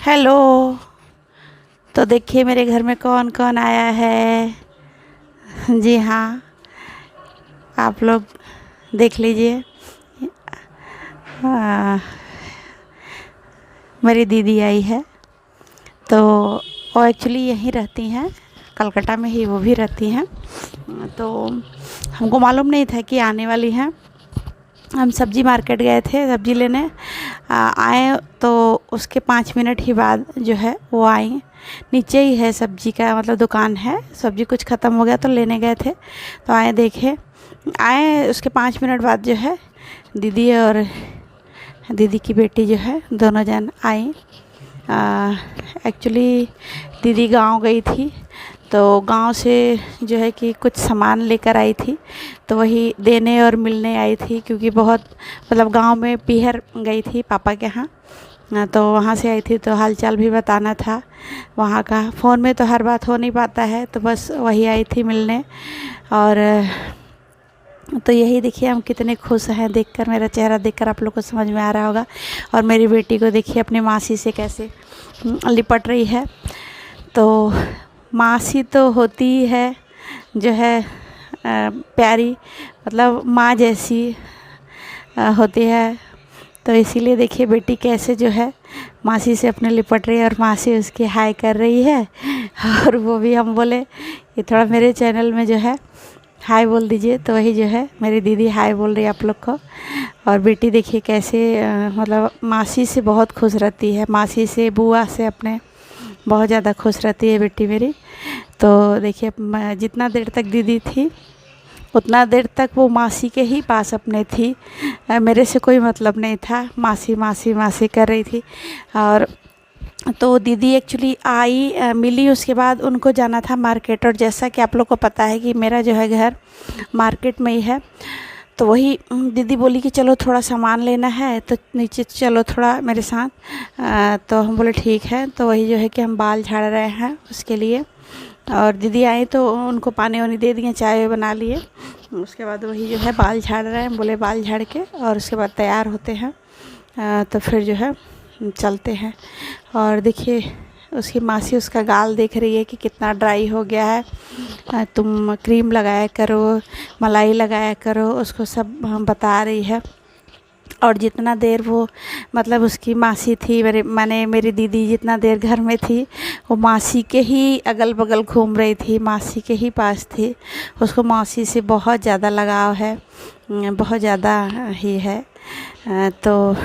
Hello. तो देखिए मेरे घर में कौन कौन आया है। जी हाँ, आप लोग देख लीजिए। मेरी दीदी आई है। तो वो एक्चुअली यहीं रहती हैं, कलकत्ता में ही वो भी रहती हैं। तो हमको मालूम नहीं था कि आने वाली हैं। हम सब्जी मार्केट गए थे सब्जी लेने। आए तो उसके 5 मिनट ही बाद जो है वो आई। नीचे ही है सब्जी का मतलब दुकान है, सब्जी कुछ ख़त्म हो गया तो लेने गए थे। तो आए उसके 5 मिनट बाद जो है दीदी और दीदी की बेटी जो है दोनों जन आई। एक्चुअली दीदी गांव गई थी, तो गांव से जो है कि कुछ सामान लेकर आई थी, तो वही देने और मिलने आई थी। क्योंकि बहुत मतलब गांव में पीहर गई थी पापा के यहाँ, तो वहाँ से आई थी, तो हालचाल भी बताना था वहाँ का। फ़ोन में तो हर बात हो नहीं पाता है, तो बस वही आई थी मिलने। और तो यही देखिए हम कितने खुश हैं देखकर, मेरा चेहरा देखकर आप लोग को समझ में आ रहा होगा। और मेरी बेटी को देखिए अपनी मासी से कैसे लिपट रही है। तो मासी तो होती ही है जो है प्यारी, मतलब माँ जैसी होती है। तो इसीलिए देखिए बेटी कैसे जो है मासी से अपने लिपट रही है और मासी उसकी हाय कर रही है। और वो भी हम बोले कि थोड़ा मेरे चैनल में जो है हाय बोल दीजिए, तो वही जो है मेरी दीदी हाय बोल रही है आप लोग को। और बेटी देखिए कैसे मतलब मासी से बहुत खुश रहती है, मासी से बुआ से अपने बहुत ज़्यादा खुश रहती है बेटी मेरी। तो देखिए जितना देर तक दीदी थी उतना देर तक वो मासी के ही पास अपने थी। मेरे से कोई मतलब नहीं था, मासी मासी मासी कर रही थी। और तो दीदी एक्चुअली आई मिली, उसके बाद उनको जाना था मार्केट। और जैसा कि आप लोग को पता है कि मेरा जो है घर मार्केट में ही है, तो वही दीदी बोली कि चलो थोड़ा सामान लेना है तो नीचे चलो थोड़ा मेरे साथ। तो हम बोले ठीक है। तो वही जो है कि हम बाल झाड़ रहे हैं उसके लिए। और दीदी आई तो उनको पानी वानी दे दिए, चाय बना लिए। उसके बाद वही जो है बाल झाड़ रहे हैं, बोले बाल झाड़ के और उसके बाद तैयार होते हैं तो फिर जो है चलते हैं। और देखिए उसकी मासी उसका गाल देख रही है कि कितना ड्राई हो गया है, तुम क्रीम लगाया करो, मलाई लगाया करो, उसको सब बता रही है। और जितना देर वो मतलब उसकी मासी थी, मेरी दीदी जितना देर घर में थी वो मासी के ही अगल बगल घूम रही थी, मासी के ही पास थी। उसको मासी से बहुत ज़्यादा लगाव है, बहुत ज़्यादा ही है। तो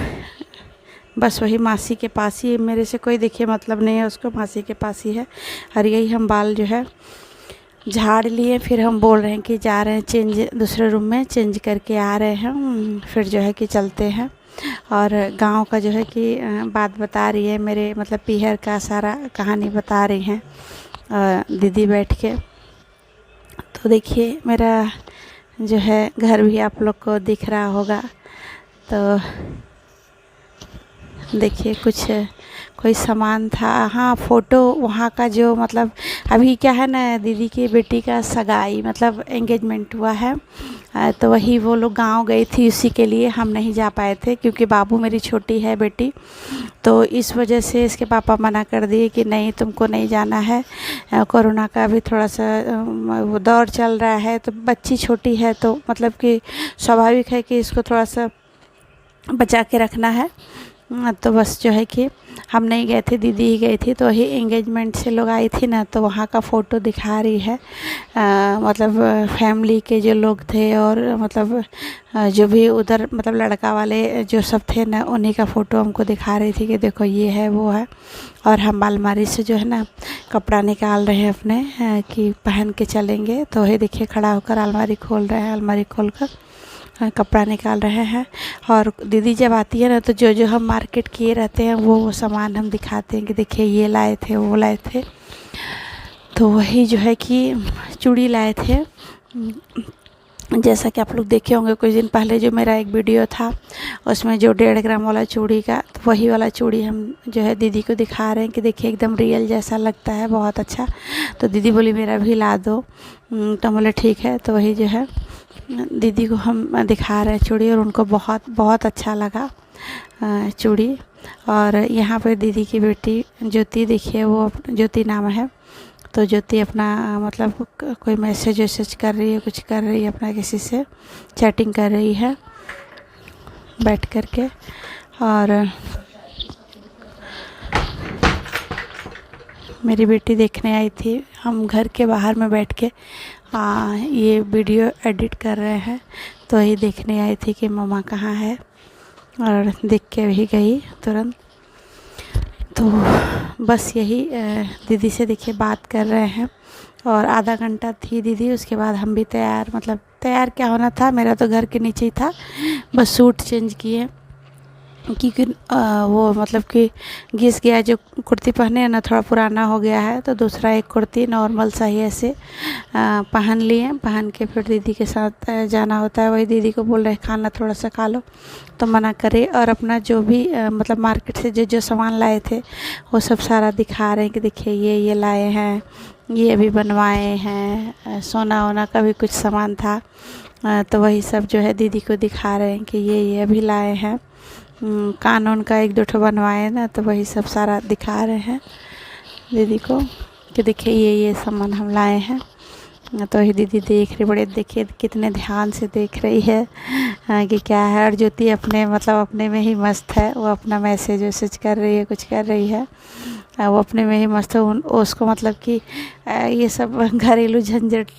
बस वही मासी के पास ही, मेरे से कोई देखिए मतलब नहीं है उसको, मासी के पास ही है। और यही हम बाल जो है झाड़ लिए, फिर हम बोल रहे हैं कि जा रहे हैं चेंज, दूसरे रूम में चेंज करके आ रहे हैं, फिर जो है कि चलते हैं। और गांव का जो है कि बात बता रही है, मेरे मतलब पीहर का सारा कहानी बता रही हैं दीदी बैठ के। तो देखिए मेरा जो है घर भी आप लोग को दिख रहा होगा। तो देखिए कुछ कोई सामान था। हाँ, फ़ोटो वहाँ का जो मतलब अभी क्या है ना, दीदी की बेटी का सगाई मतलब एंगेजमेंट हुआ है। तो वही वो लोग गांव गई थी, उसी के लिए हम नहीं जा पाए थे क्योंकि बाबू मेरी छोटी है बेटी, तो इस वजह से इसके पापा मना कर दिए कि नहीं तुमको नहीं जाना है। कोरोना का भी थोड़ा सा वो दौर चल रहा है, तो बच्ची छोटी है तो मतलब कि स्वाभाविक है कि इसको थोड़ा सा बचा के रखना है। तो बस जो है कि हम नहीं गए थे, दीदी ही गई थी। तो वही एंगेजमेंट से लोग आई थी ना, तो वहाँ का फ़ोटो दिखा रही है। मतलब फैमिली के जो लोग थे और मतलब जो भी उधर मतलब लड़का वाले जो सब थे ना, उन्हीं का फ़ोटो हमको दिखा रही थी कि देखो ये है वो है। और हम अलमारी से जो है ना कपड़ा निकाल रहे हैं अपने कि पहन के चलेंगे। तो वही देखिए खड़ा होकर अलमारी खोल रहे हैं, अलमारी खोल कर कपड़ा निकाल रहे हैं। और दीदी जब आती है ना तो जो जो हम मार्केट किए रहते हैं वो सामान हम दिखाते हैं कि देखिए ये लाए थे, वो लाए थे। तो वही जो है कि चूड़ी लाए थे। जैसा कि आप लोग देखे होंगे कुछ दिन पहले जो मेरा एक वीडियो था उसमें जो 1.5 ग्राम वाला चूड़ी का, तो वही वाला चूड़ी हम जो है दीदी को दिखा रहे हैं कि देखिए एकदम रियल जैसा लगता है, बहुत अच्छा। तो दीदी बोली मेरा भी ला दो, तो बोले ठीक है। तो वही जो है दीदी को हम दिखा रहे हैं चूड़ी, और उनको बहुत बहुत अच्छा लगा चूड़ी। और यहाँ पर दीदी की बेटी ज्योति देखिए, वो ज्योति नाम है। तो ज्योति अपना मतलब कोई मैसेज वैसेज कर रही है, कुछ कर रही है, अपना किसी से चैटिंग कर रही है बैठ कर के। और मेरी बेटी देखने आई थी। हम घर के बाहर में बैठ के ये वीडियो एडिट कर रहे हैं, तो यही देखने आई थी कि मम्मा कहाँ है, और देख के भी गई तुरंत। तो बस यही दीदी से देखिए बात कर रहे हैं। और आधा घंटा थी दीदी, उसके बाद हम भी तैयार, मतलब तैयार क्या होना था, मेरा तो घर के नीचे ही था, बस सूट चेंज किए क्योंकि वो मतलब कि घिस गया। जो कुर्ती पहने हैं ना थोड़ा पुराना हो गया है, तो दूसरा एक कुर्ती नॉर्मल सा ही ऐसे पहन लिए। पहन के फिर दीदी के साथ जाना होता है। वही दीदी को बोल रहे खाना थोड़ा सा खा लो, तो मना करे। और अपना जो भी मतलब मार्केट से जो जो सामान लाए थे वो सब सारा दिखा रहे हैं कि देखिए ये लाए हैं, ये भी बनवाए हैं। सोना वोना का भी कुछ सामान था, तो वही सब जो है दीदी को दिखा रहे हैं कि ये अभी लाए हैं। कानून का 1-2 ठो बनवाए ना, तो वही सब सारा दिखा रहे हैं दीदी को कि देखिए ये सामान हम लाए हैं। तो वही दीदी देख रही, बड़े देखिए कितने ध्यान से देख रही है कि क्या है। और ज्योति अपने मतलब अपने में ही मस्त है, वो अपना मैसेज वैसेज कर रही है, कुछ कर रही है, वो अपने में ही मस्त है। उसको मतलब कि ये सब घरेलू झंझट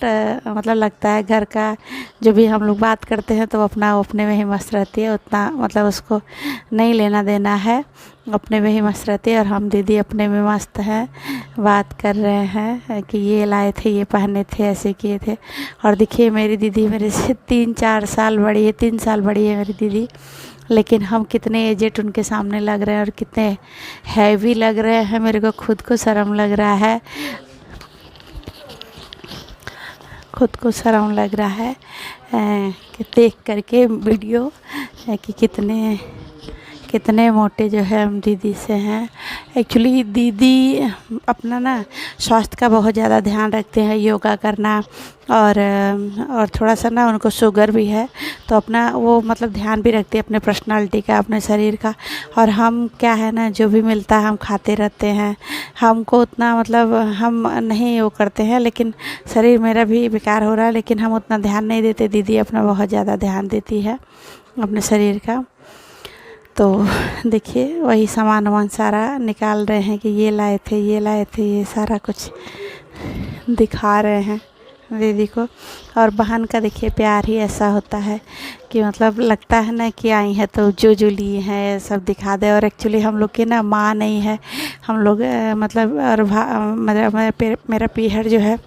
मतलब लगता है, घर का जो भी हम लोग बात करते हैं तो वो अपने में ही मस्त रहती है, उतना मतलब उसको नहीं लेना देना है, अपने में ही मस्त रहती है। और हम दीदी अपने में मस्त हैं, बात कर रहे हैं कि ये लाए थे, ये पहने थे, ऐसे किए थे। और देखिए मेरी दीदी मेरे से 3-4 साल बड़ी है, 3 साल बड़ी है मेरी दीदी, लेकिन हम कितने एजेड उनके सामने लग रहे हैं और कितने हैवी लग रहे हैं। मेरे को खुद को शर्म लग रहा है, खुद को शर्म लग रहा है कि देख करके वीडियो कि कितने मोटे जो है हम दीदी से हैं। एक्चुअली दीदी अपना ना स्वास्थ्य का बहुत ज़्यादा ध्यान रखते हैं, योगा करना, और थोड़ा सा ना उनको शुगर भी है, तो अपना वो मतलब ध्यान भी रखती है अपने पर्सनालिटी का, अपने शरीर का। और हम क्या है ना, जो भी मिलता है हम खाते रहते हैं, हमको उतना मतलब हम नहीं वो करते हैं, लेकिन शरीर मेरा भी बेकार हो रहा है, लेकिन हम उतना ध्यान नहीं देते। दीदी अपना बहुत ज़्यादा ध्यान देती है अपने शरीर का। तो देखिए वही सामान वामान सारा निकाल रहे हैं कि ये लाए थे, ये लाए थे, ये सारा कुछ दिखा रहे हैं दीदी को। और बहन का देखिए प्यार ही ऐसा होता है कि मतलब लगता है ना कि आई है तो जो लिए हैं सब दिखा दे। और एक्चुअली हम लोग की ना माँ नहीं है, हम लोग मतलब और मेरा पीहर जो है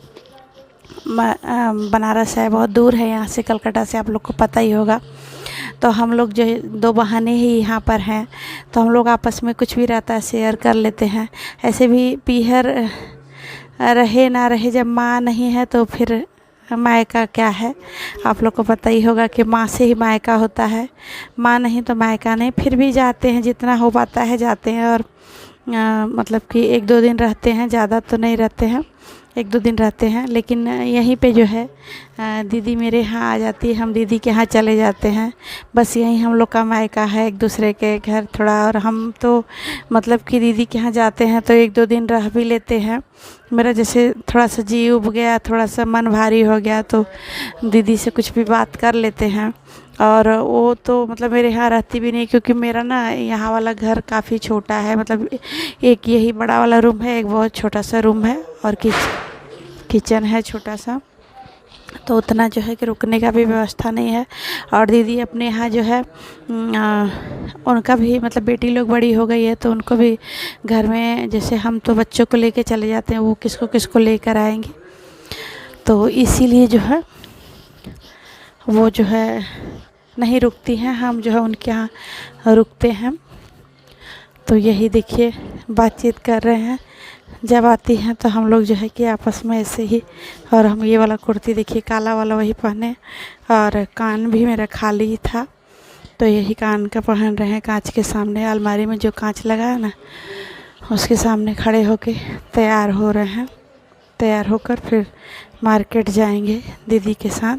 बनारस है, बहुत दूर है यहाँ से, कलकत्ता से, आप लोग को पता ही होगा। तो हम लोग जो है 2 बहनें ही यहाँ पर हैं, तो हम लोग आपस में कुछ भी रहता है शेयर कर लेते हैं। ऐसे भी पीहर रहे ना रहे, जब माँ नहीं है तो फिर मायका क्या है, आप लोग को पता ही होगा कि माँ से ही मायका होता है, माँ नहीं तो मायका नहीं। फिर भी जाते हैं, जितना हो पाता है जाते हैं। और मतलब कि 1-2 दिन रहते हैं, ज़्यादा तो नहीं रहते हैं, 1-2 दिन रहते हैं। लेकिन यहीं पे जो है दीदी मेरे यहाँ आ जाती है, हम दीदी के यहाँ चले जाते हैं। बस यहीं हम लोग का मायका है, एक दूसरे के घर थोड़ा। और हम तो मतलब कि दीदी के यहाँ जाते हैं तो 1-2 दिन रह भी लेते हैं। मेरा जैसे थोड़ा सा जी उब गया, थोड़ा सा मन भारी हो गया, तो दीदी से कुछ भी बात कर लेते हैं। और वो तो मतलब मेरे यहाँ रहती भी नहीं, क्योंकि मेरा ना यहाँ वाला घर काफ़ी छोटा है, मतलब एक यही बड़ा वाला रूम है, एक बहुत छोटा सा रूम है, और किचन है छोटा सा, तो उतना जो है कि रुकने का भी व्यवस्था नहीं है। और दीदी अपने यहाँ जो है उनका भी मतलब बेटी लोग बड़ी हो गई है, तो उनको भी घर में, जैसे हम तो बच्चों को लेके चले जाते हैं, वो किसको किसको लेकर आएंगे, तो इसीलिए जो है वो जो है नहीं रुकती हैं, हम जो है उनके यहाँ रुकते हैं। तो यही देखिए बातचीत कर रहे हैं। जब आती हैं तो हम लोग जो है कि आपस में ऐसे ही, और हम ये वाला कुर्ती देखिए काला वाला वही पहने, और कान भी मेरा खाली ही था तो यही कान का पहन रहे हैं। कांच के सामने अलमारी में जो कांच लगा है ना, उसके सामने खड़े होके तैयार हो रहे हैं। तैयार होकर फिर मार्केट जाएंगे दीदी के साथ।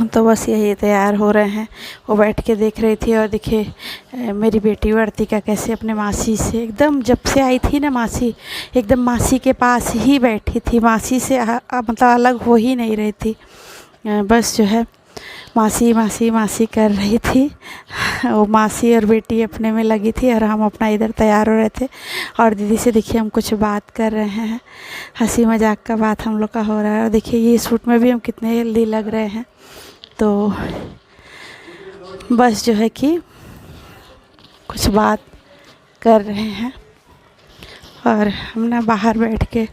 तो बस यही तैयार हो रहे हैं। वो बैठ के देख रही थी, और देखिए मेरी बेटी वर्तिका कैसे अपने मासी से एकदम, जब से आई थी ना मासी, एकदम मासी के पास ही बैठी थी। मासी से मतलब अलग हो ही नहीं रही थी। बस जो है मासी मासी मासी कर रही थी। वो मासी और बेटी अपने में लगी थी, और हम अपना इधर तैयार हो रहे थे। और दीदी से देखिए हम कुछ बात कर रहे हैं, हंसी मजाक का बात हम लोग का हो रहा है। और देखिए ये सूट में भी हम कितने हेल्दी लग रहे हैं। तो बस जो है कि कुछ बात कर रहे हैं, और हम ना बाहर बैठ के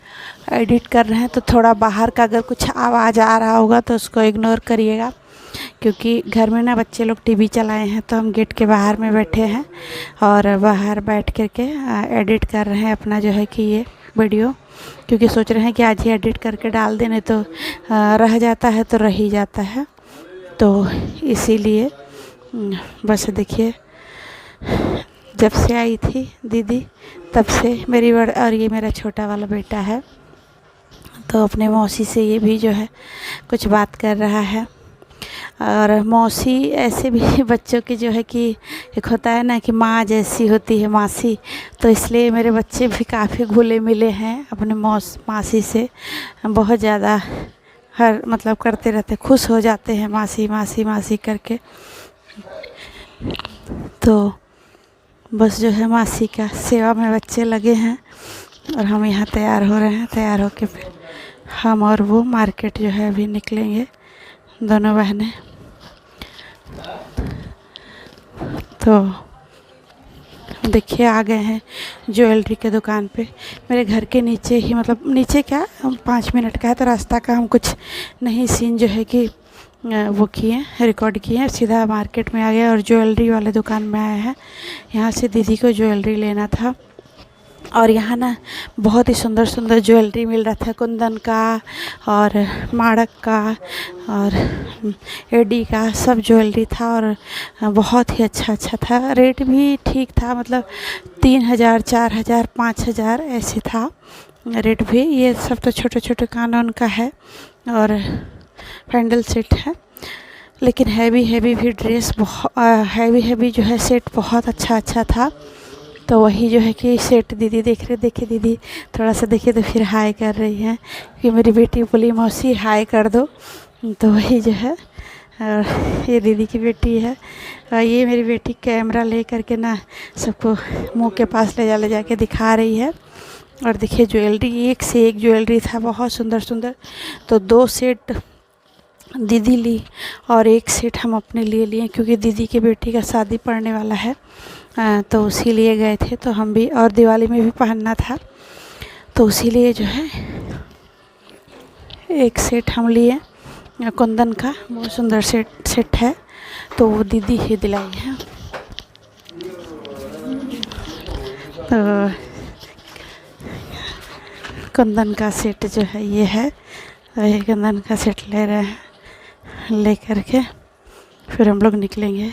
एडिट कर रहे हैं। तो थोड़ा बाहर का अगर कुछ आवाज़ आ रहा होगा तो उसको इग्नोर करिएगा, क्योंकि घर में ना बच्चे लोग टीवी चलाए हैं। तो हम गेट के बाहर में बैठे हैं, और बाहर बैठ कर के एडिट कर रहे हैं अपना जो है कि ये वीडियो, क्योंकि सोच रहे हैं कि आज ही एडिट करके डाल देने, तो रह जाता है तो रह ही जाता है। तो इसीलिए बस देखिए जब से आई थी दीदी तब से मेरी और ये मेरा छोटा वाला बेटा है, तो अपने मौसी से ये भी जो है कुछ बात कर रहा है। और मौसी ऐसे भी बच्चों की जो है कि एक होता है ना कि माँ जैसी होती है मासी, तो इसलिए मेरे बच्चे भी काफ़ी घुले मिले हैं अपने मासी से। बहुत ज़्यादा हर मतलब करते रहते, खुश हो जाते हैं मासी मासी मासी करके। तो बस जो है मासी का सेवा में बच्चे लगे हैं, और हम यहाँ तैयार हो रहे हैं। तैयार होके फिर हम और वो मार्केट जो है अभी निकलेंगे, दोनों बहनें। तो देखिए आ गए हैं ज्वेलरी के दुकान पे। मेरे घर के नीचे ही, मतलब नीचे क्या, हम 5 मिनट का है तो रास्ता का हम कुछ नहीं सीन जो है कि वो किए, रिकॉर्ड किए। सीधा मार्केट में आ गए और ज्वेलरी वाले दुकान में आए हैं। यहाँ से दीदी को ज्वेलरी लेना था, और यहाँ ना बहुत ही सुंदर सुंदर ज्वेलरी मिल रहा था। कुंदन का और माड़क का और एडी का सब ज्वेलरी था, और बहुत ही अच्छा अच्छा था। रेट भी ठीक था, मतलब 3000, 4000, 5000 ऐसे था रेट भी। ये सब तो छोटे छोटे कानून का है, और पैंडल सेट है। लेकिन हैवी हैवी भी ड्रेस, बहुत हैवी हैवी जो है सेट बहुत अच्छा अच्छा था। तो वही जो है कि सेट दीदी देख रहे, देखिए दीदी थोड़ा सा देखिए तो फिर हाय कर रही हैं कि मेरी बेटी बोली मौसी हाय कर दो। तो वही जो है, और ये दीदी की बेटी है, और ये मेरी बेटी कैमरा ले करके ना सबको मुंह के पास ले जा के दिखा रही है। और देखिए ज्वेलरी, एक से एक ज्वेलरी था, बहुत सुंदर सुंदर। तो 2 सेट दीदी ली और 1 सेट हम अपने लिए लिए, क्योंकि दीदी के बेटी का शादी पड़ने वाला है, तो उसी लिए गए थे। तो हम भी, और दिवाली में भी पहनना था, तो उसी लिए जो है 1 सेट हम लिए कुंदन का। बहुत सुंदर सेट है, तो वो दीदी ही दिलाई है। तो कुंदन का सेट जो है ये है, वही कुंदन का सेट ले रहे हैं। ले करके फिर हम लोग निकलेंगे।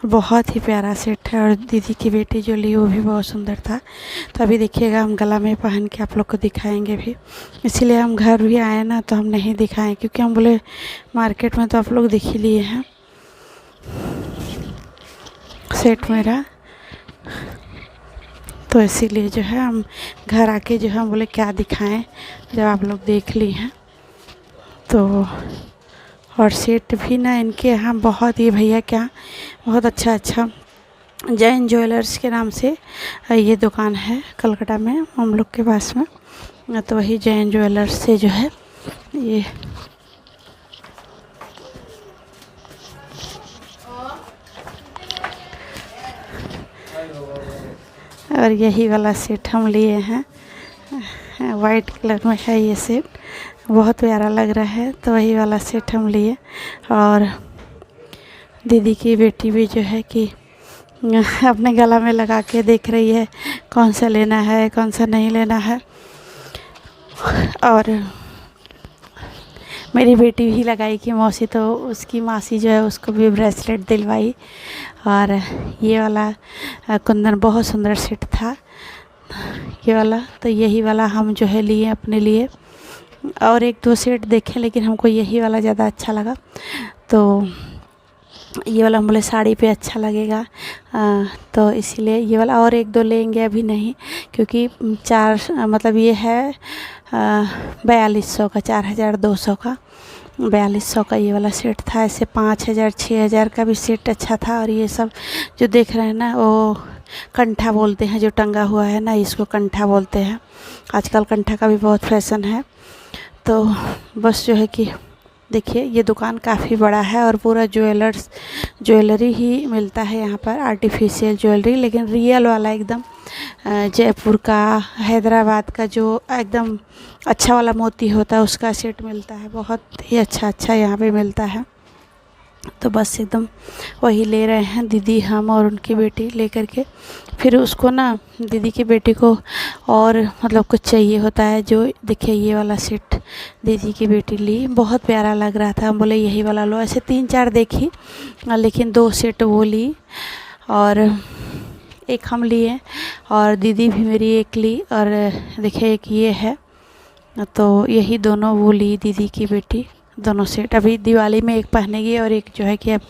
बहुत ही प्यारा सेट है, और दीदी की बेटी जो ली वो भी बहुत सुंदर था। तो अभी देखिएगा हम गला में पहन के आप लोग को दिखाएंगे भी। इसीलिए हम घर भी आए ना तो हम नहीं दिखाएं, क्योंकि हम बोले मार्केट में तो आप लोग दिख ही लिए हैं सेट मेरा। तो इसीलिए जो है हम घर आके जो है हम बोले क्या दिखाएं जब आप लोग देख ली हैं। तो और सेट भी ना इनके यहाँ बहुत, ये भैया क्या बहुत अच्छा अच्छा, जैन ज्वेलर्स के नाम से ये दुकान है कलकत्ता में हम लोग के पास में। तो वही जैन ज्वेलर्स से जो है ये और यही वाला सेट हम लिए हैं, वाइट कलर में है ये सेट, बहुत प्यारा लग रहा है। तो वही वाला सेट हम लिए। और दीदी की बेटी भी जो है कि अपने गला में लगा के देख रही है कौन सा लेना है कौन सा नहीं लेना है। और मेरी बेटी भी लगाई कि मौसी, तो उसकी मासी जो है उसको भी ब्रेसलेट दिलवाई। और ये वाला कुंदन बहुत सुंदर सेट था ये वाला, तो यही वाला हम जो है लिए अपने लिए। और एक दो सेट देखे लेकिन हमको यही वाला ज़्यादा अच्छा लगा, तो ये वाला हम बोले साड़ी पे अच्छा लगेगा, तो इसीलिए ये वाला। और एक दो लेंगे, अभी नहीं, क्योंकि चार मतलब ये है 4200 का, 4200 का 4200 का ये वाला सेट था। ऐसे 5000 6000 का भी सेट अच्छा था। और ये सब जो देख रहे हैं ना वो कंठा बोलते हैं, जो टंगा हुआ है ना इसको कंठा बोलते हैं। आजकल कंठा का भी बहुत फैशन है। तो बस जो है कि देखिए ये दुकान काफ़ी बड़ा है और पूरा ज्वेलरी ही मिलता है यहाँ पर, आर्टिफिशियल ज्वेलरी, लेकिन रियल वाला एकदम जयपुर का, हैदराबाद का जो एकदम अच्छा वाला मोती होता है उसका सेट मिलता है। बहुत ही अच्छा यहाँ पे मिलता है। तो बस एकदम वही ले रहे हैं दीदी, हम और उनकी बेटी लेकर के। फिर उसको ना दीदी की बेटी को और मतलब कुछ चाहिए होता है, जो देखिए ये वाला सेट दीदी की बेटी ली, बहुत प्यारा लग रहा था। हम बोले यही वाला लो। ऐसे 3-4 देखी लेकिन 2 सेट वो ली और एक हम लिए और दीदी भी मेरी एक ली। और देखिए एक ये है, तो यही दोनों वो ली दीदी की बेटी, दोनों सेट। अभी दिवाली में एक पहनेगी और एक जो है कि अब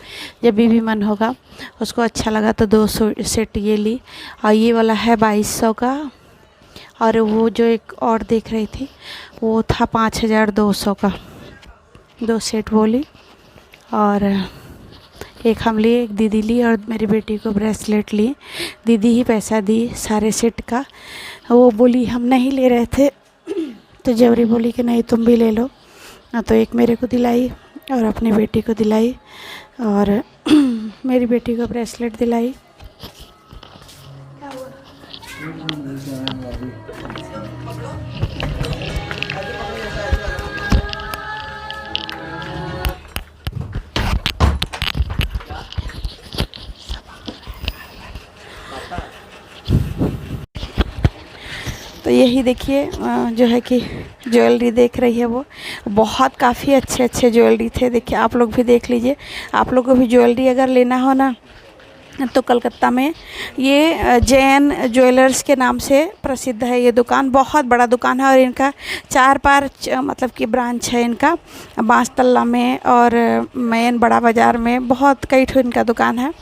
जब भी मन होगा उसको अच्छा लगा तो 2 सेट ये ली। और ये वाला है 2200 का। और वो जो एक और देख रही थी वो था 5200 का, 2 सेट वो ली। और एक हम लिए, एक दीदी ली और मेरी बेटी को ब्रेसलेट ली। दीदी ही पैसा दी सारे सेट का। वो बोली हम नहीं ले रहे थे, तो जबरी बोली कि नहीं तुम भी ले लो। तो एक मेरे को दिलाई और अपनी बेटी को दिलाई और मेरी बेटी को ब्रेसलेट दिलाई। तो यही देखिए जो है कि ज्वेलरी देख रही है वो बहुत काफ़ी अच्छे ज्वेलरी थे। देखिए आप लोग भी देख लीजिए। आप लोग को भी ज्वेलरी अगर लेना हो ना तो कलकत्ता में ये जैन ज्वेलर्स के नाम से प्रसिद्ध है। ये दुकान बहुत बड़ा दुकान है और इनका 4-5 मतलब कि ब्रांच है इनका, बांसतल्ला में और मेन बड़ा बाज़ार में, बहुत कई ठो इनका दुकान है।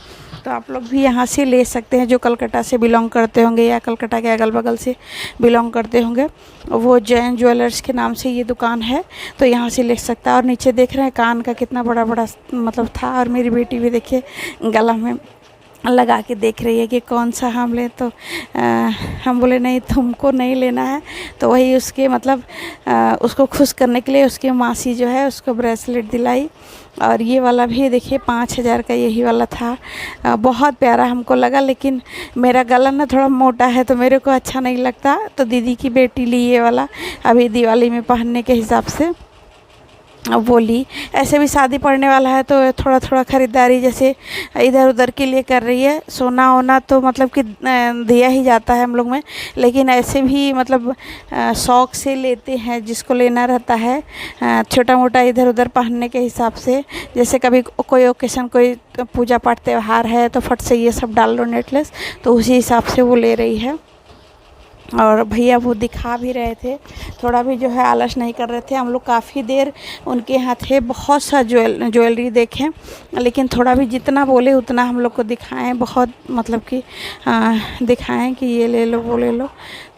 तो आप लोग भी यहाँ से ले सकते हैं जो कलकत्ता से बिलोंग करते होंगे या कलकत्ता के अगल बगल से बिलोंग करते होंगे। वो जैन ज्वेलर्स के नाम से ये दुकान है, तो यहाँ से ले सकता है। और नीचे देख रहे हैं कान का कितना बड़ा मतलब था। और मेरी बेटी भी देखिए गला में लगा के देख रही है कि कौन सा हम लें। तो हम बोले नहीं तुमको नहीं लेना है। तो वही उसके मतलब उसको खुश करने के लिए उसकी मासी जो है उसको ब्रेसलेट दिलाई। और ये वाला भी देखिए 5000 का यही वाला था। बहुत प्यारा हमको लगा, लेकिन मेरा गला ना थोड़ा मोटा है तो मेरे को अच्छा नहीं लगता। तो दीदी की बेटी ली ये वाला अभी दिवाली में पहनने के हिसाब से वो ली। ऐसे भी शादी पड़ने वाला है तो थोड़ा थोड़ा ख़रीदारी जैसे इधर उधर के लिए कर रही है। सोना होना तो मतलब कि दिया ही जाता है हम लोग में, लेकिन ऐसे भी मतलब शौक़ से लेते हैं जिसको लेना रहता है, छोटा मोटा इधर उधर पहनने के हिसाब से। जैसे कभी कोई ओकेशन, कोई पूजा पाठ त्यौहार है तो फट से ये सब डाल लो नेकलेस, तो उसी हिसाब से वो ले रही है। और भैया वो दिखा भी रहे थे, थोड़ा भी जो है आलस नहीं कर रहे थे। हम लोग काफ़ी देर उनके यहाँ थे, बहुत सा ज्वेलरी देखें, लेकिन थोड़ा भी जितना बोले उतना हम लोग को दिखाएं, बहुत मतलब कि दिखाएं कि ये ले लो वो ले लो।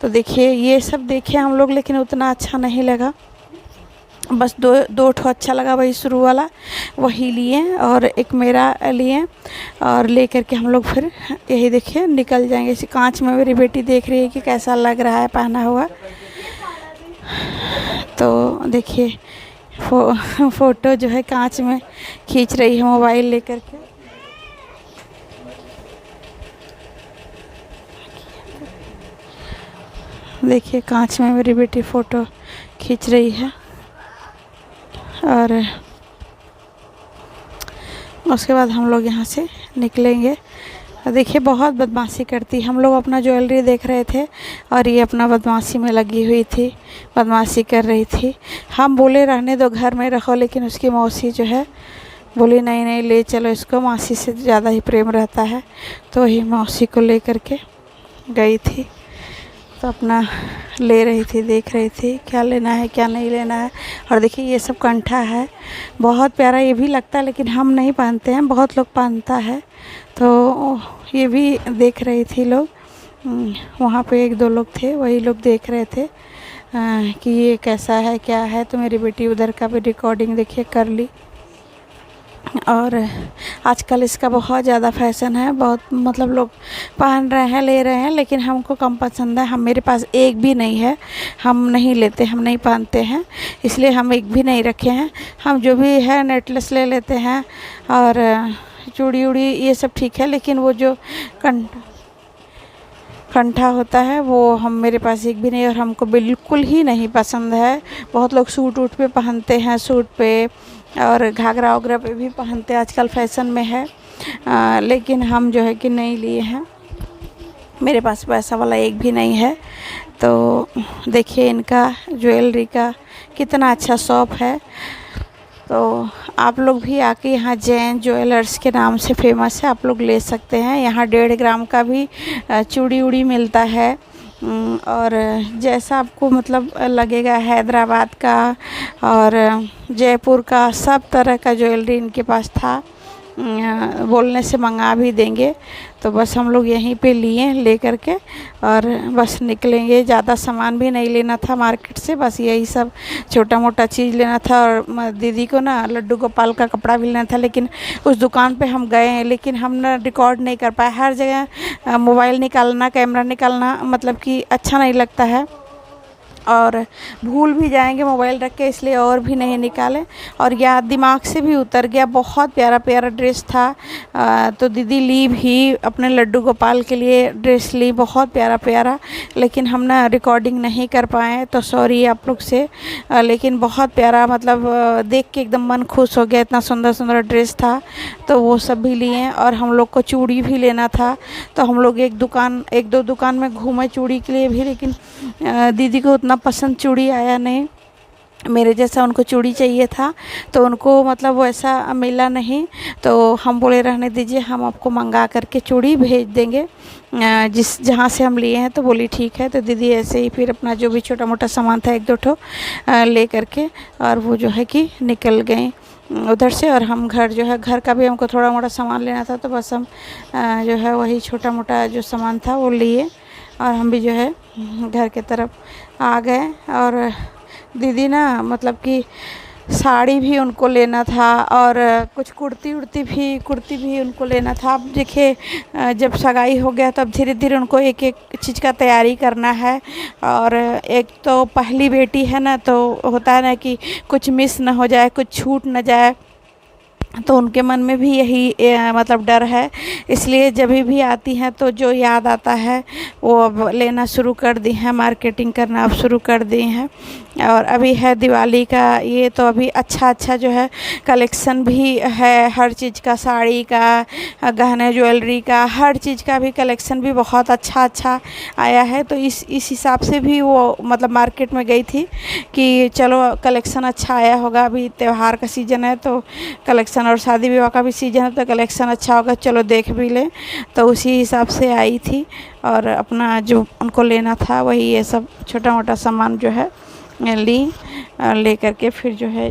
तो देखिए ये सब देखे हम लोग, लेकिन उतना अच्छा नहीं लगा। बस दो ठो अच्छा लगा, वही शुरू वाला वही लिए और एक मेरा लिए। और ले करके हम लोग फिर यही देखिए निकल जाएंगे। इसी कांच में मेरी बेटी देख रही है कि कैसा लग रहा है पहना हुआ। तो देखिए फ़ोटो जो है कांच में खींच रही है मोबाइल लेकर के। देखिए कांच में मेरी बेटी फ़ोटो खींच रही है। उसके बाद हम लोग यहाँ से निकलेंगे। देखिए बहुत बदमाशी करती। हम लोग अपना ज्वेलरी देख रहे थे और ये अपना बदमाशी में लगी हुई थी, बदमाशी कर रही थी। हम बोले रहने दो, घर में रखो, लेकिन उसकी मौसी जो है बोली नहीं नहीं ले चलो इसको, मौसी से ज़्यादा ही प्रेम रहता है। तो वही मौसी को ले करके गई थी, तो अपना ले रही थी, देख रही थी क्या लेना है क्या नहीं लेना है। और देखिए ये सब कंठा है, बहुत प्यारा ये भी लगता है, लेकिन हम नहीं पहनते हैं, बहुत लोग पहनता है। तो ये भी देख रही थी लोग, वहाँ पे एक दो लोग थे, वही लोग देख रहे थे कि ये कैसा है क्या है। तो मेरी बेटी उधर का भी रिकॉर्डिंग देखिए कर ली। और आजकल इसका बहुत ज़्यादा फैशन है, बहुत मतलब लोग पहन रहे हैं, ले रहे हैं, लेकिन हमको कम पसंद है। हम मेरे पास एक भी नहीं है, हम नहीं लेते, हम नहीं पहनते हैं, इसलिए हम एक भी नहीं रखे हैं। हम जो भी है नेकलेस ले लेते हैं और चूड़ी उड़ी ये सब ठीक है, लेकिन वो जो कंठा होता है वो हम मेरे पास एक भी नहीं, और हमको बिल्कुल ही नहीं पसंद है। बहुत लोग सूट वूट पे पहनते हैं, सूट पे और घाघरा वगैरह पे भी पहनते हैं, आजकल फैशन में है। लेकिन हम जो है कि नहीं लिए हैं, मेरे पास पैसा वाला एक भी नहीं है। तो देखिए इनका ज्वेलरी का कितना अच्छा शॉप है। तो आप लोग भी आके यहाँ जैन ज्वेलर्स के नाम से फेमस है, आप लोग ले सकते हैं। यहाँ 1.5 ग्राम का भी चूड़ी उड़ी मिलता है, और जैसा आपको मतलब लगेगा, हैदराबाद का और जयपुर का सब तरह का ज्वेलरी इनके पास था। बोलने से मंगा भी देंगे। तो बस हम लोग यहीं पे लिए ले करके और बस निकलेंगे। ज़्यादा सामान भी नहीं लेना था मार्केट से, बस यही सब छोटा मोटा चीज़ लेना था। और दीदी को ना लड्डू गोपाल का कपड़ा भी लेना था, लेकिन उस दुकान पे हम गए हैं, लेकिन हम ना रिकॉर्ड नहीं कर पाए। हर जगह मोबाइल निकालना, कैमरा निकालना मतलब कि अच्छा नहीं लगता है, और भूल भी जाएंगे मोबाइल रख के, इसलिए और भी नहीं निकाले। और याद दिमाग से भी उतर गया। बहुत प्यारा प्यारा ड्रेस था। तो दीदी ली भी अपने लड्डू गोपाल के लिए ड्रेस ली, बहुत प्यारा प्यारा, लेकिन हम ना रिकॉर्डिंग नहीं कर पाए, तो सॉरी आप लोग से। लेकिन बहुत प्यारा, मतलब देख के एकदम मन खुश हो गया, इतना सुंदर सुंदर ड्रेस था। तो वो सब भी लिए। और हम लोग को चूड़ी भी लेना था, तो हम लोग एक दो दुकान में घूमे चूड़ी के लिए भी, लेकिन दीदी को उतना पसंद चूड़ी आया नहीं। मेरे जैसा उनको चूड़ी चाहिए था, तो उनको मतलब वैसा मिला नहीं। तो हम बोले रहने दीजिए, हम आपको मंगा करके चूड़ी भेज देंगे जहाँ से हम लिए हैं। तो बोली ठीक है। तो दीदी ऐसे ही फिर अपना जो भी छोटा मोटा सामान था, एक दो ठो ले करके, और वो जो है कि निकल गए उधर से। और हम घर जो है, घर का भी हमको थोड़ा मोटा सामान लेना था, तो बस हम जो है वही छोटा मोटा जो सामान था वो लिए, और हम भी जो है घर के तरफ आ गए। और दीदी ना मतलब कि साड़ी भी उनको लेना था, और कुछ कुर्ती भी उनको लेना था। अब देखिए जब सगाई हो गया, तब धीरे धीरे उनको एक एक चीज़ का तैयारी करना है। और एक तो पहली बेटी है ना, तो होता है ना कि कुछ मिस ना हो जाए, कुछ छूट ना जाए, तो उनके मन में भी यही मतलब डर है। इसलिए जब भी आती हैं तो जो याद आता है वो अब लेना शुरू कर दी हैं, मार्केटिंग करना अब शुरू कर दी हैं। और अभी है दिवाली का ये, तो अभी अच्छा अच्छा जो है कलेक्शन भी है, हर चीज़ का, साड़ी का, गहने ज्वेलरी का, हर चीज़ का भी कलेक्शन भी बहुत अच्छा अच्छा आया है। तो इस हिसाब से भी वो मतलब मार्केट में गई थी कि चलो कलेक्शन अच्छा आया होगा, अभी त्यौहार का सीज़न है तो कलेक्शन, और शादी विवाह का भी सीज़न है तो कलेक्शन अच्छा होगा, चलो देख भी लें। तो उसी हिसाब से आई थी, और अपना जो उनको लेना था वही ये सब छोटा मोटा सामान जो है ली, ले करके फिर जो है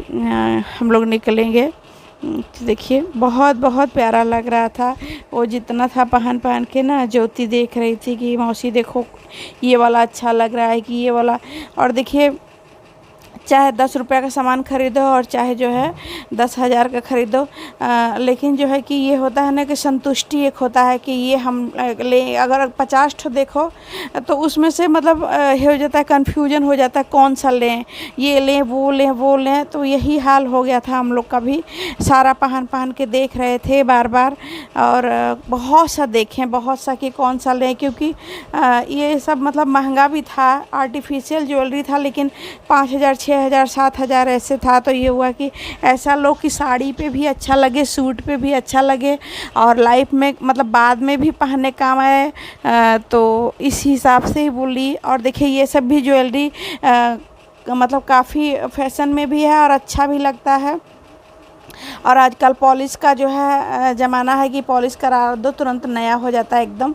हम लोग निकलेंगे। देखिए बहुत बहुत प्यारा लग रहा था। वो जितना था पहन के ना, ज्योति देख रही थी कि मौसी देखो ये वाला अच्छा लग रहा है कि ये वाला। और देखिए चाहे 10 रुपये का सामान ख़रीदो और चाहे जो है 10,000 का ख़रीदो, लेकिन जो है कि ये होता है ना कि संतुष्टि एक होता है कि ये हम लें। अगर 50 ठो देखो तो उसमें से मतलब हो जाता है, कन्फ्यूजन हो जाता है कौन सा लें, ये लें वो लें। तो यही हाल हो गया था हम लोग का भी। सारा पहन के देख रहे थे बार बार, और बहुत सा देखें, बहुत सा कि कौन सा लें, क्योंकि ये सब मतलब महंगा भी था, आर्टिफिशियल ज्वेलरी था, लेकिन 5,000 6,000 7,000 ऐसे था। तो ये हुआ कि ऐसा लो कि साड़ी पे भी अच्छा लगे, सूट पे भी अच्छा लगे और लाइफ में मतलब बाद में भी पहनने काम आए। तो इस हिसाब से ही बोली। और देखिए ये सब भी ज्वेलरी मतलब काफ़ी फैशन में भी है और अच्छा भी लगता है। और आजकल पॉलिश का जो है ज़माना है कि पॉलिश करा दो तुरंत नया हो जाता है एकदम।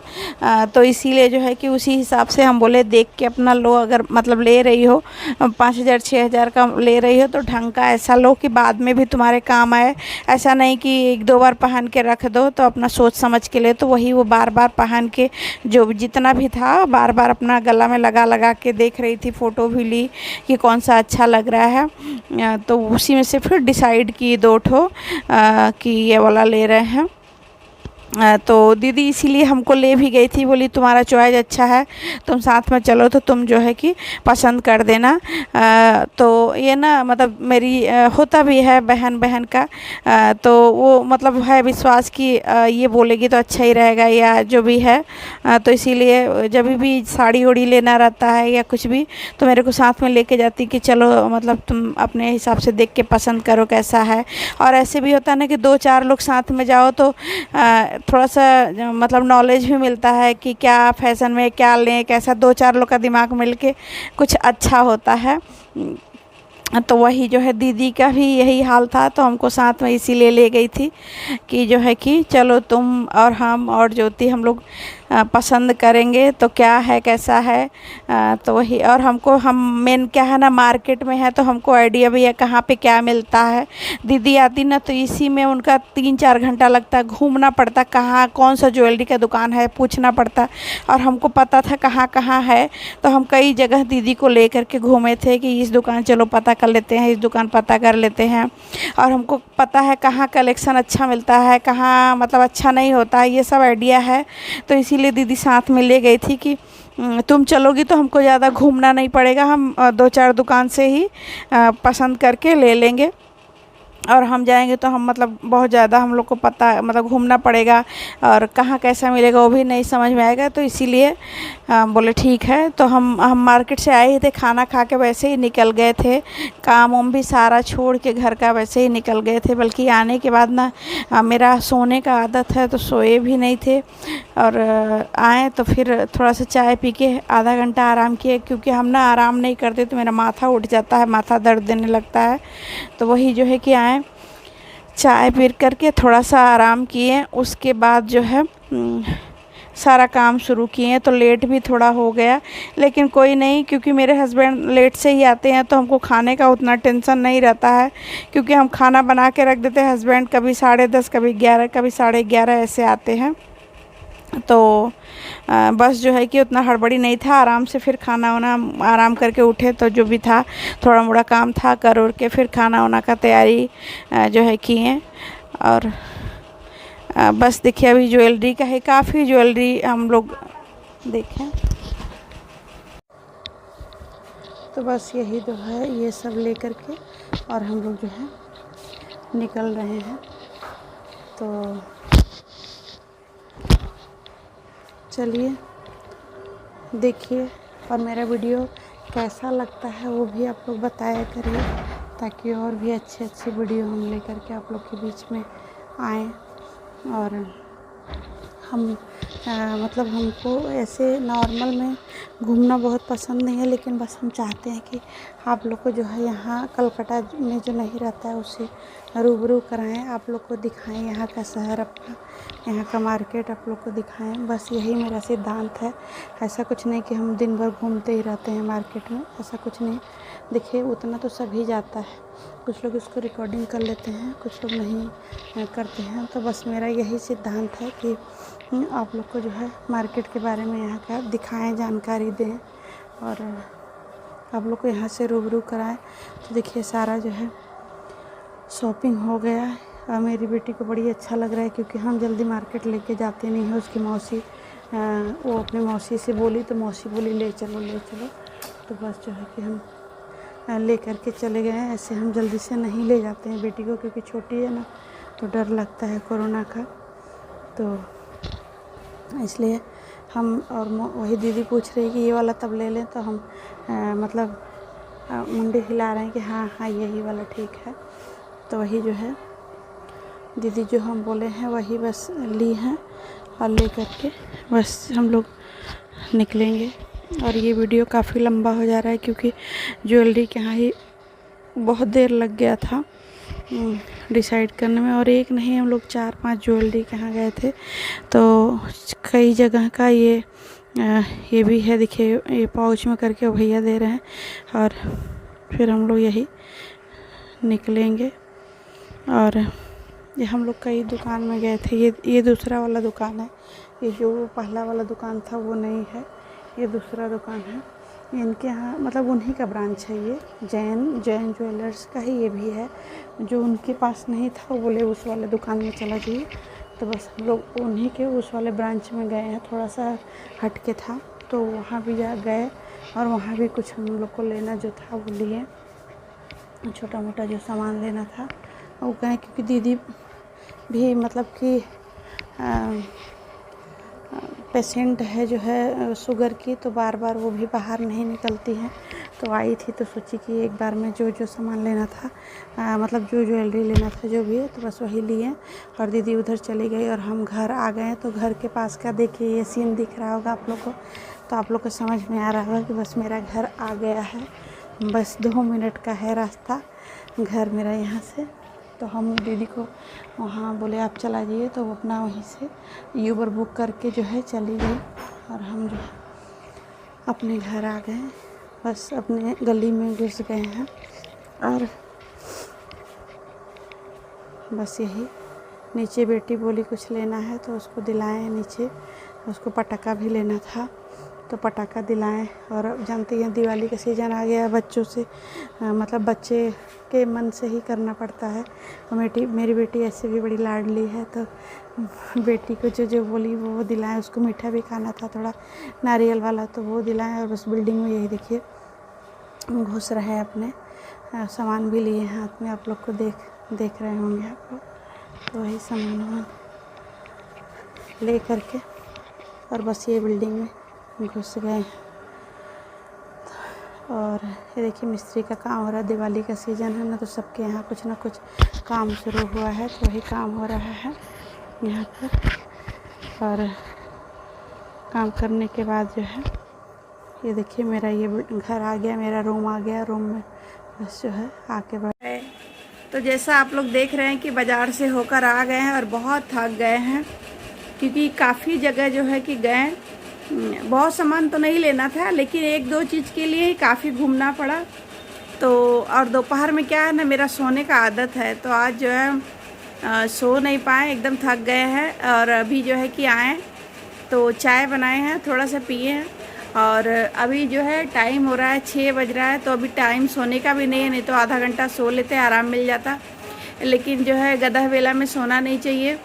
तो इसीलिए जो है कि उसी हिसाब से हम बोले देख के अपना लो। अगर मतलब ले रही हो 5,000 6,000 का ले रही हो तो ढंग का ऐसा लो कि बाद में भी तुम्हारे काम आए। ऐसा नहीं कि 1-2 बार पहन के रख दो। तो अपना सोच समझ के ले। तो वही वो बार बार पहन के जो जितना भी था बार बार अपना गला में लगा लगा के देख रही थी, फ़ोटो भी ली कि कौन सा अच्छा लग रहा है। तो उसी में से फिर डिसाइड की 2 ठो कि ये वाला ले रहे हैं। तो दीदी इसीलिए हमको ले भी गई थी, बोली तुम्हारा चॉइस अच्छा है, तुम साथ में चलो तो तुम जो है कि पसंद कर देना। तो ये ना मतलब मेरी होता भी है बहन बहन का। तो वो मतलब है विश्वास कि ये बोलेगी तो अच्छा ही रहेगा या जो भी है। तो इसीलिए जब भी साड़ी उड़ी लेना रहता है या कुछ भी तो मेरे को साथ में लेके जाती कि चलो मतलब तुम अपने हिसाब से देख के पसंद करो कैसा है। और ऐसे भी होता है ना कि 2-4 लोग साथ में जाओ तो थोड़ा सा मतलब नॉलेज भी मिलता है कि क्या फ़ैशन में क्या लें, कैसा 2-4 लोग का दिमाग मिल के कुछ अच्छा होता है। तो वही जो है दीदी का भी यही हाल था। तो हमको साथ में इसीलिए ले गई थी कि जो है कि चलो तुम और हम और ज्योति हम लोग पसंद करेंगे तो क्या है कैसा है। तो वही। और हमको हम मेन क्या है ना मार्केट में है तो हमको आइडिया भी है कहाँ पे क्या मिलता है। दीदी आती ना तो इसी में उनका 3-4 घंटा लगता, घूमना पड़ता कहाँ कौन सा ज्वेलरी का दुकान है पूछना पड़ता। और हमको पता था कहाँ कहाँ है। तो हम कई जगह दीदी को ले करके घूमे थे कि इस दुकान चलो पता कर लेते हैं, इस दुकान पता कर लेते हैं। और हमको पता है कहाँ कलेक्शन अच्छा मिलता है, कहाँ मतलब अच्छा नहीं होता है, ये सब आइडिया है। तो इसीलिए दीदी साथ में ले गई थी कि तुम चलोगी तो हमको ज़्यादा घूमना नहीं पड़ेगा, हम 2-4 दुकान से ही पसंद करके ले लेंगे। और हम जाएंगे तो हम मतलब बहुत ज़्यादा हम लोग को पता मतलब घूमना पड़ेगा और कहाँ कैसा मिलेगा वो भी नहीं समझ में आएगा। तो इसीलिए बोले ठीक है। तो हम मार्केट से आए ही थे, खाना खा के वैसे ही निकल गए थे, काम वाम भी सारा छोड़ के घर का वैसे ही निकल गए थे। बल्कि आने के बाद ना मेरा सोने का आदत है तो सोए भी नहीं थे। और आए तो फिर थोड़ा सा चाय पी के आधा घंटा आराम किए, क्योंकि हम ना आराम नहीं करते तो मेरा माथा उठ जाता है, माथा दर्द देने लगता है। तो वही जो है कि आए चाय पी करके थोड़ा सा आराम किए, उसके बाद जो है सारा काम शुरू किए। तो लेट भी थोड़ा हो गया लेकिन कोई नहीं, क्योंकि मेरे हस्बैंड लेट से ही आते हैं तो हमको खाने का उतना टेंशन नहीं रहता है, क्योंकि हम खाना बना के रख देते हैं। हस्बैंड कभी 10:30 कभी 11 कभी 11:30 ऐसे आते हैं। तो बस जो है कि उतना हड़बड़ी नहीं था, आराम से फिर खाना वाना आराम करके उठे तो जो भी था थोड़ा मोड़ा काम था कर उड़ के फिर खाना वाना का तैयारी जो है किए। और बस देखिए अभी ज्वेलरी का है, काफ़ी ज्वेलरी हम लोग देखें। तो बस यही जो है ये सब ले कर के और हम लोग जो है निकल रहे हैं। तो चलिए देखिए, और मेरा वीडियो कैसा लगता है वो भी आप लोग बताया करिए, ताकि और भी अच्छे अच्छे वीडियो हम लेकर के आप लोग के बीच में आएँ। और हम मतलब हमको ऐसे नॉर्मल में घूमना बहुत पसंद नहीं है, लेकिन बस हम चाहते हैं कि आप लोग को जो है यहाँ कलकत्ता में जो नहीं रहता है उससे रूबरू कराएं, आप लोग को दिखाएं यहाँ का शहर अपना, यहाँ का मार्केट आप लोग को दिखाएं। बस यही मेरा सिद्धांत है। ऐसा कुछ नहीं कि हम दिन भर घूमते ही रहते हैं मार्केट में, ऐसा कुछ नहीं। देखिए उतना तो सभी जाता है, कुछ लोग इसको रिकॉर्डिंग कर लेते हैं, कुछ लोग नहीं करते हैं। तो बस मेरा यही सिद्धांत है कि आप लोग को जो है मार्केट के बारे में यहाँ का दिखाएं, जानकारी दें और आप लोग को यहाँ से रूबरू कराएं। तो देखिए सारा जो है शॉपिंग हो गया है और मेरी बेटी को बड़ी अच्छा लग रहा है, क्योंकि हम जल्दी मार्केट लेके जाते नहीं हैं। उसकी मौसी वो अपनी मौसी से बोली तो मौसी बोली ले चलो ले चलो। तो बस जो है कि हम ले कर के चले गए हैं। ऐसे हम जल्दी से नहीं ले जाते हैं बेटी को, क्योंकि छोटी है ना तो डर लगता है कोरोना का। तो इसलिए हम और वही दीदी पूछ रही कि ये वाला तब ले लें, तो हम मतलब मुंडी हिला रहे हैं कि हाँ हाँ यही वाला ठीक है। तो वही जो है दीदी जो हम बोले हैं वही बस ली हैं और ले करके बस हम लोग निकलेंगे। और ये वीडियो काफ़ी लंबा हो जा रहा है क्योंकि ज्वेलरी के यहाँ ही बहुत देर लग गया था डिसाइड करने में। और एक नहीं, हम लोग 4-5 ज्वेलरी के यहाँ गए थे, तो कई जगह का ये भी है। देखिए ये पाउच में करके भैया दे रहे हैं और फिर हम लोग यही निकलेंगे। और ये हम लोग कई दुकान में गए थे। ये दूसरा वाला दुकान है, ये जो पहला वाला दुकान था वो नहीं है, ये दूसरा दुकान है। इनके यहाँ मतलब उन्हीं का ब्रांच है, ये जैन ज्वेलर्स का ही ये भी है। जो उनके पास नहीं था वो बोले उस वाले दुकान में चला जाइए, तो बस हम लोग उन्हीं के उस वाले ब्रांच में गए हैं। थोड़ा सा हट के था तो वहाँ भी जा गए और वहाँ भी कुछ हम लोग को लेना जो था वो लिए, छोटा मोटा जो सामान लेना था वो गए। क्योंकि दीदी भी मतलब कि पेशेंट है जो है शुगर की, तो बार बार वो भी बाहर नहीं निकलती हैं। तो आई थी तो सोची कि एक बार में जो सामान लेना था मतलब जो ज्वेलरी लेना था जो भी है, तो बस वही लिए। और दीदी उधर चली गई और हम घर आ गए। तो घर के पास का देखिए ये सीन दिख रहा होगा आप लोग को, तो आप लोग को समझ में आ रहा होगा कि बस मेरा घर आ गया है। बस 2 मिनट का है रास्ता घर मेरा यहाँ से। तो हम दीदी को वहाँ बोले आप चला जाइए, तो वो अपना वहीं से यूबर बुक करके जो है चली गई और हम जो है अपने घर आ गए। बस अपने गली में घुस गए हैं और बस यही नीचे बेटी बोली कुछ लेना है तो उसको दिलाएं। नीचे उसको पटाखा भी लेना था तो पटाखा दिलाएं। और अब जानती हैं दिवाली का सीज़न आ गया है, बच्चों से मतलब बच्चे के मन से ही करना पड़ता है। और मेरी बेटी ऐसे भी बड़ी लाडली है, तो बेटी को जो बोली वो दिलाएं। उसको मीठा भी खाना था थोड़ा नारियल वाला, तो वो दिलाएं। और बस बिल्डिंग में यही देखिए घुस रहे हैं, अपने सामान भी लिए हैं हाथ में, आप लोग को देख रहे होंगे आप लोग। तो वही सामान ले करके और बस ये बिल्डिंग में घुस गए। और ये देखिए मिस्त्री का काम हो रहा है, दिवाली का सीज़न है ना, तो सबके यहाँ कुछ ना कुछ काम शुरू हुआ है, तो वही काम हो रहा है यहाँ पर। और काम करने के बाद जो है ये देखिए मेरा ये घर आ गया, मेरा रूम आ गया। रूम में बस जो है आके बैठे। तो जैसा आप लोग देख रहे हैं कि बाज़ार से होकर आ गए हैं और बहुत थक गए हैं, क्योंकि काफ़ी जगह जो है कि गए। बहुत सामान तो नहीं लेना था, लेकिन 1-2 चीज़ के लिए ही काफ़ी घूमना पड़ा। तो और दोपहर में क्या है ना, मेरा सोने का आदत है, तो आज जो है सो नहीं पाए, एकदम थक गए हैं। और अभी जो है कि आए तो चाय बनाए हैं, थोड़ा सा पिए हैं। और अभी जो है टाइम हो रहा है 6 बज रहा है, तो अभी टाइम सोने का भी नहीं है, नहीं तो आधा घंटा सो लेते आराम मिल जाता। लेकिन जो है गधा वेला में सोना नहीं चाहिए।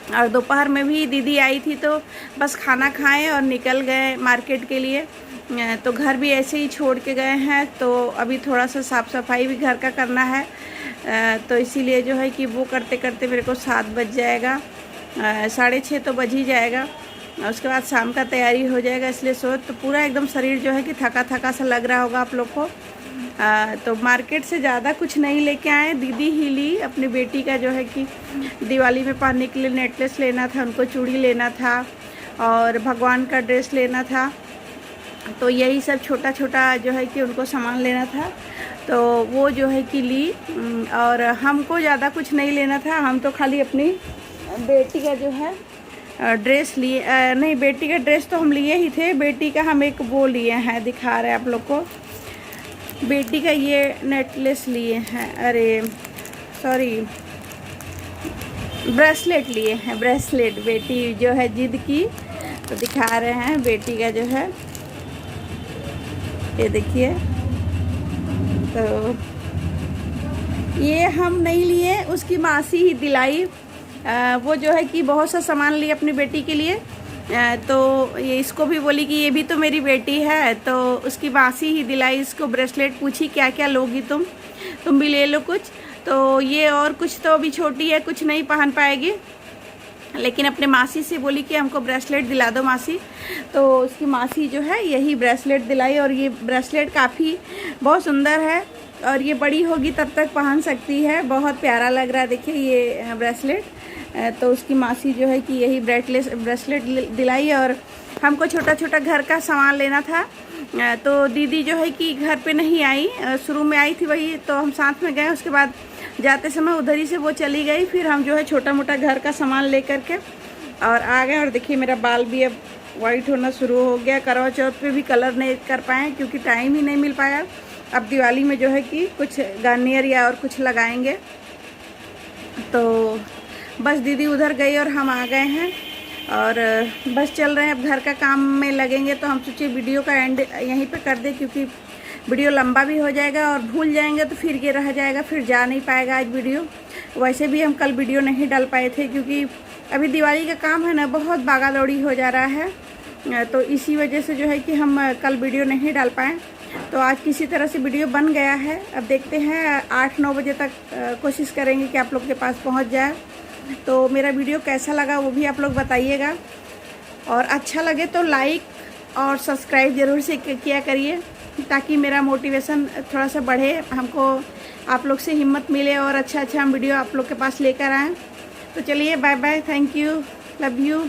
और दोपहर में भी दीदी आई थी तो बस खाना खाएं और निकल गए मार्केट के लिए। तो घर भी ऐसे ही छोड़ के गए हैं, तो अभी थोड़ा सा साफ़ सफाई भी घर का करना है। तो इसीलिए जो है कि वो करते करते मेरे को 7 बज जाएगा, 6:30 तो बज ही जाएगा। उसके बाद शाम का तैयारी हो जाएगा, इसलिए तो पूरा एकदम शरीर जो है कि थका थका सा लग रहा होगा आप लोग को। तो मार्केट से ज़्यादा कुछ नहीं लेके आए, दीदी ही ली। अपनी बेटी का जो है कि दिवाली में पहनने के लिए नेकलेस लेना था, उनको चूड़ी लेना था और भगवान का ड्रेस लेना था। तो यही सब छोटा छोटा जो है कि उनको सामान लेना था, तो वो जो है कि ली। और हमको ज़्यादा कुछ नहीं लेना था, हम तो खाली अपनी बेटी का जो है ड्रेस लिए। नहीं, बेटी का ड्रेस तो हम लिए ही थे, बेटी का हम एक वो लिए हैं, दिखा रहे हैं आप लोग को। बेटी का ये नेकलेस लिए हैं, अरे सॉरी ब्रेसलेट लिए हैं, ब्रेसलेट। बेटी जो है जिद की तो दिखा रहे हैं बेटी का जो है, ये देखिए। तो ये हम नहीं लिए, उसकी मासी ही दिलाई। वो जो है कि बहुत सा सामान लिए अपनी बेटी के लिए। तो ये इसको भी बोली कि ये भी तो मेरी बेटी है, तो उसकी मासी ही दिलाई इसको ब्रेसलेट। पूछी क्या क्या लोगी तुम भी ले लो कुछ। तो ये और कुछ तो अभी छोटी है, कुछ नहीं पहन पाएगी। लेकिन अपने मासी से बोली कि हमको ब्रेसलेट दिला दो मासी। तो उसकी मासी जो है यही ब्रेसलेट दिलाई, और ये ब्रेसलेट काफ़ी बहुत सुंदर है, और ये बड़ी होगी तब तक पहन सकती है। बहुत प्यारा लग रहा है, देखिए ये ब्रेसलेट। तो उसकी मासी जो है कि यही ब्रेसलेट दिलाई। और हमको छोटा छोटा घर का सामान लेना था, तो दीदी जो है कि घर पे नहीं आई, शुरू में आई थी वही, तो हम साथ में गए। उसके बाद जाते समय उधर ही से वो चली गई, फिर हम जो है छोटा मोटा घर का सामान ले करके और आ गए। और देखिए मेरा बाल भी अब वाइट होना शुरू हो गया। करवा चौथ पे भी कलर नहीं कर पाए क्योंकि टाइम ही नहीं मिल पाया। अब दिवाली में जो है कि कुछ गार्नियर या और कुछ लगाएंगे। तो बस दीदी उधर गई और हम आ गए हैं, और बस चल रहे हैं, अब घर का काम में लगेंगे। तो हम सोचे वीडियो का एंड यहीं पे कर दें, क्योंकि वीडियो लंबा भी हो जाएगा और भूल जाएंगे तो फिर ये रह जाएगा, फिर जा नहीं पाएगा आज वीडियो। वैसे भी हम कल वीडियो नहीं डाल पाए थे क्योंकि अभी दिवाली का काम है ना, बहुत भागा दौड़ी हो जा रहा है, तो इसी वजह से जो है कि हम कल वीडियो नहीं डाल पाए। तो आज किसी तरह से वीडियो बन गया है। अब देखते हैं 8-9 बजे तक कोशिश करेंगे कि आप लोग के पास पहुंच जाए। तो मेरा वीडियो कैसा लगा वो भी आप लोग बताइएगा, और अच्छा लगे तो लाइक और सब्सक्राइब ज़रूर से किया करिए, ताकि मेरा मोटिवेशन थोड़ा सा बढ़े, हमको आप लोग से हिम्मत मिले और अच्छा हम वीडियो आप लोग के पास लेकर आएँ। तो चलिए bye bye, thank you, love you.